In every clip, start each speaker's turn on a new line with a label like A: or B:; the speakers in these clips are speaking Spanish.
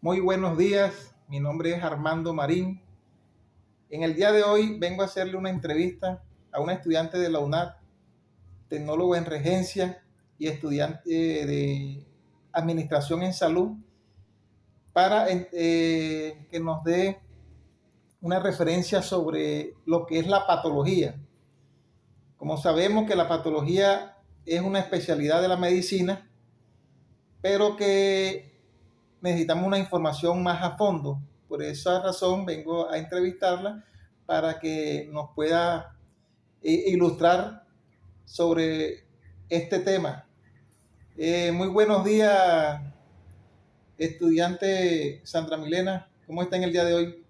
A: Muy buenos días, mi nombre es Armando Marín. En el día de hoy vengo a hacerle una entrevista a una estudiante de la UNAD, tecnólogo en regencia y estudiante de Administración en Salud, para que nos dé una referencia sobre lo que es la patología. Como sabemos que la patología es una especialidad de la medicina, pero que necesitamos una información más a fondo. Por esa razón vengo a entrevistarla para que nos pueda ilustrar sobre este tema. Muy buenos días, estudiante Sandra Milena. ¿Cómo está en el día de hoy?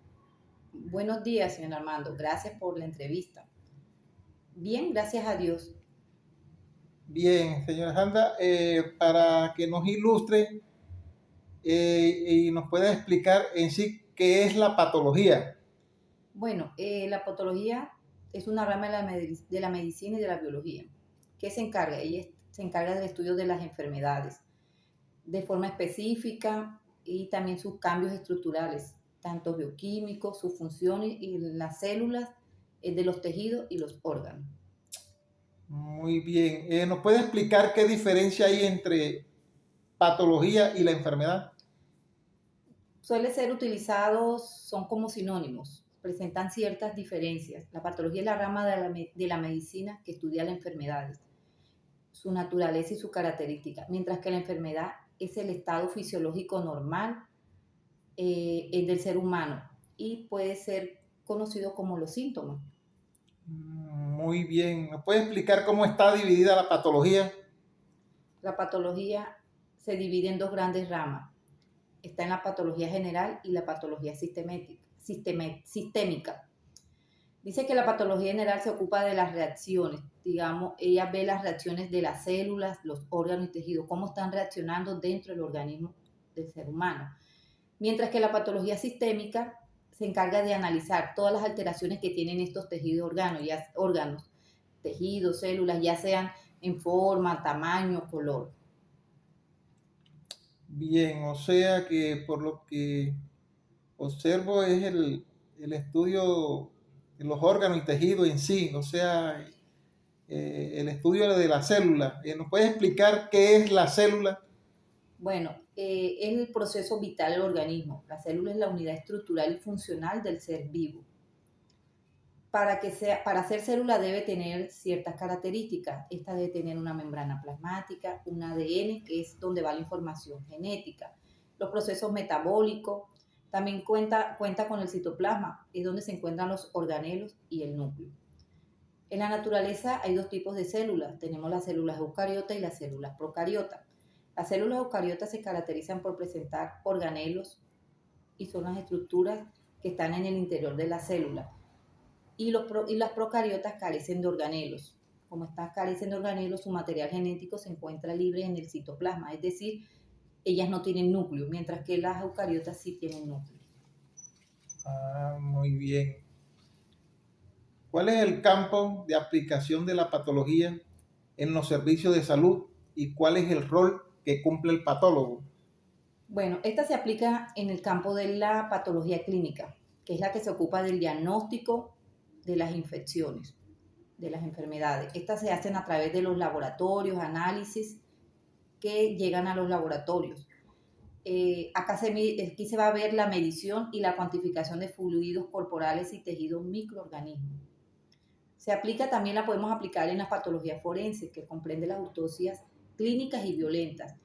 B: Buenos días, señor Armando. Gracias por la entrevista. Bien, gracias a Dios.
A: Bien, señora Sandra, para que nos ilustre y nos pueda explicar en sí qué es la patología.
B: Bueno, la patología es una rama de la medicina y de la biología. ¿Qué se encarga? Se encarga del estudio de las enfermedades de forma específica y también sus cambios estructurales, tanto bioquímicos, sus funciones y las células de los tejidos y los órganos.
A: Muy bien. ¿Nos puede explicar qué diferencia hay entre patología y la enfermedad?
B: Suele ser utilizados, son como sinónimos, presentan ciertas diferencias. La patología es la rama de la medicina que estudia las enfermedades, su naturaleza y su característica, mientras que la enfermedad es el estado fisiológico normal del ser humano y puede ser conocido como los síntomas.
A: Muy bien. ¿Me puede explicar cómo está dividida la patología?
B: La patología se divide en dos grandes ramas. Está en la patología general y la patología sistémica. Dice que la patología general se ocupa de las reacciones, digamos, ella ve las reacciones de las células, los órganos y tejidos, cómo están reaccionando dentro del organismo del ser humano. Mientras que la patología sistémica se encarga de analizar todas las alteraciones que tienen estos tejidos órganos, tejidos, células, ya sean en forma, tamaño, color.
A: Bien, o sea que por lo que observo es el estudio de los órganos y tejidos en sí, o sea, el estudio de la célula. ¿Nos puede explicar qué es la célula?
B: Bueno, es el proceso vital del organismo. La célula es la unidad estructural y funcional del ser vivo. Para ser célula debe tener ciertas características. Esta debe tener una membrana plasmática, un ADN, que es donde va la información genética, los procesos metabólicos, también cuenta con el citoplasma, es donde se encuentran los organelos y el núcleo. En la naturaleza hay dos tipos de células. Tenemos las células eucariotas y las células procariotas. Las células eucariotas se caracterizan por presentar organelos y son las estructuras que están en el interior de la célula y las procariotas carecen de organelos. Como estas carecen de organelos, su material genético se encuentra libre en el citoplasma, es decir, ellas no tienen núcleo, mientras que las eucariotas sí tienen núcleo.
A: Ah, muy bien. ¿Cuál es el campo de aplicación de la patología en los servicios de salud y cuál es el rol que cumple el patólogo?
B: Bueno, esta se aplica en el campo de la patología clínica, que es la que se ocupa del diagnóstico de las infecciones, de las enfermedades. Estas se hacen a través de los laboratorios, análisis que llegan a los laboratorios. Aquí se va a ver la medición y la cuantificación de fluidos corporales y tejidos microorganismos. La podemos aplicar en la patología forense, que comprende las autopsias clínicas y violentas,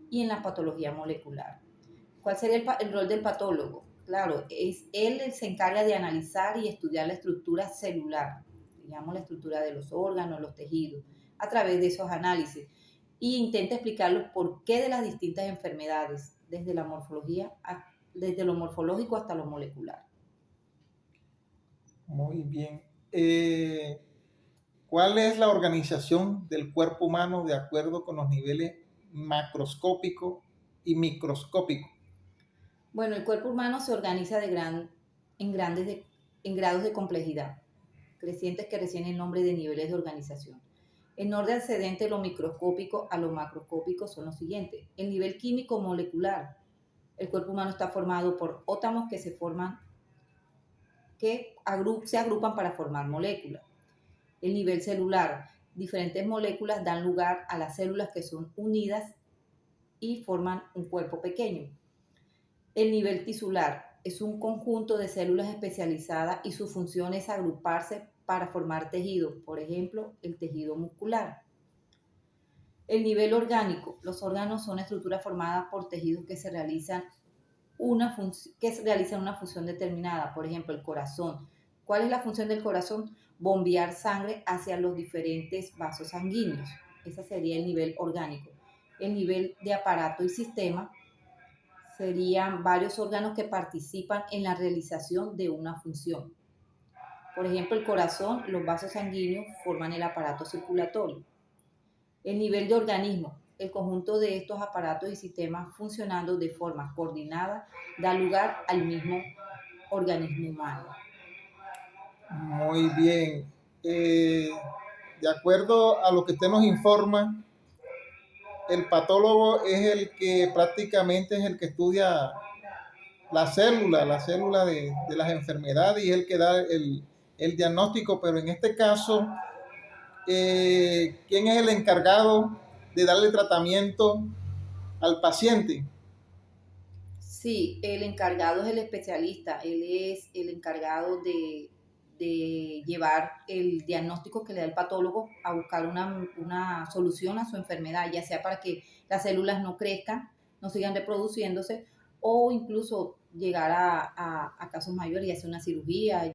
B: y en la patología molecular. ¿Cuál sería el rol del patólogo? Claro, él se encarga de analizar y estudiar la estructura celular, digamos la estructura de los órganos, los tejidos, a través de esos análisis, e intenta explicar los porqué de las distintas enfermedades, desde lo morfológico hasta lo molecular.
A: Muy bien. ¿Cuál es la organización del cuerpo humano de acuerdo con los niveles macroscópico y microscópico?
B: Bueno, el cuerpo humano se organiza en, en grados de complejidad, crecientes que reciben el nombre de niveles de organización. En orden ascendente, lo microscópico a lo macroscópico son los siguientes. El nivel químico molecular. El cuerpo humano está formado por ótomos que se agrupan para formar moléculas. El nivel celular, diferentes moléculas dan lugar a las células que son unidas y forman un cuerpo pequeño. El nivel tisular es un conjunto de células especializadas y su función es agruparse para formar tejido, por ejemplo, el tejido muscular. El nivel orgánico, los órganos son estructuras formadas por tejidos que realizan una función determinada, por ejemplo, el corazón. ¿Cuál es la función del corazón? Bombear sangre hacia los diferentes vasos sanguíneos. Ese sería el nivel orgánico. El nivel de aparato y sistema serían varios órganos que participan en la realización de una función. Por ejemplo, el corazón, los vasos sanguíneos forman el aparato circulatorio. El nivel de organismo, el conjunto de estos aparatos y sistemas funcionando de forma coordinada da lugar al mismo organismo humano.
A: Muy bien. De acuerdo a lo que usted nos informa, el patólogo es el que prácticamente es el que estudia la célula de las enfermedades y es el que da el diagnóstico, pero en este caso, ¿quién es el encargado de darle tratamiento al paciente?
B: Sí, el encargado es el especialista, él es el encargado de llevar el diagnóstico que le da el patólogo a buscar una solución a su enfermedad, ya sea para que las células no crezcan, no sigan reproduciéndose o incluso llegar a casos mayores y hacer una cirugía.